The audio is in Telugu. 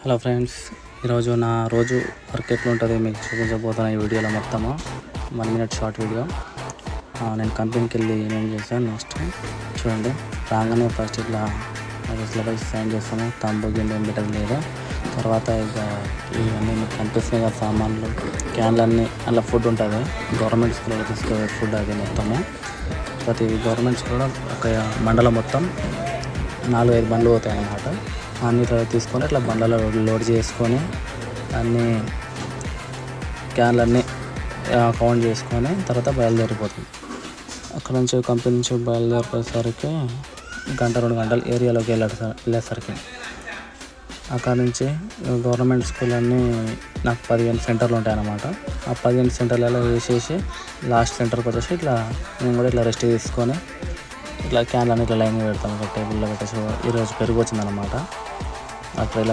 హలో ఫ్రెండ్స్, ఈరోజు నా రోజు వర్క్ ఎట్లుంటుంది మీకు చూపించబోతున్న ఈ వీడియోలో మొత్తము 1 మినిట్ షార్ట్ వీడియో. నేను కంపెనీకి వెళ్ళి ఏమేమి చేశాను నెక్స్ట్ చూడండి. రాగానే ఫస్ట్ ఇట్లా సిలబస్ సైన్ చేస్తాము, తంబు గిన్నె ఏం పెట్టదు లేదు. తర్వాత ఇక ఇవన్నీ మీకు కనిపిస్తున్నాయి కదా సామాన్లు, క్యాన్లన్నీ, అలా ఫుడ్ ఉంటుంది. గవర్నమెంట్ స్కూల్లో తీసుకునే ఫుడ్ అది మొత్తము. ప్రతి గవర్నమెంట్ స్కూల్లో ఒక మండలం మొత్తం 4-5 బండ్లు పోతాయి అన్నమాట. అన్ని తీసుకొని ఇట్లా బండ్లలో లోడ్ చేసుకొని అన్నీ క్యాన్లన్నీ కౌంట్ చేసుకొని తర్వాత బయలుదేరిపోతుంది. అక్కడ నుంచి కంపెనీ నుంచి బయలుదేరిపోయేసరికి 1-2 గంటలు ఏరియాలోకి వెళ్ళేసరికి అక్కడ నుంచి గవర్నమెంట్ స్కూల్ అన్నీ నాకు 15 సెంటర్లు ఉంటాయి అన్నమాట. ఆ 15 సెంటర్లలో వేసేసి లాస్ట్ సెంటర్కి వచ్చేసి ఇట్లా నేను కూడా ఇట్లా రెస్ట్ తీసుకొని ఇట్లా క్యాన్లన్నీ ఇట్లా లైన్గా పెడతాను. ఒక టేబుల్లో పెట్టేసి ఈరోజు పెరుగు వచ్చిందనమాట. అక్కడ ఇలా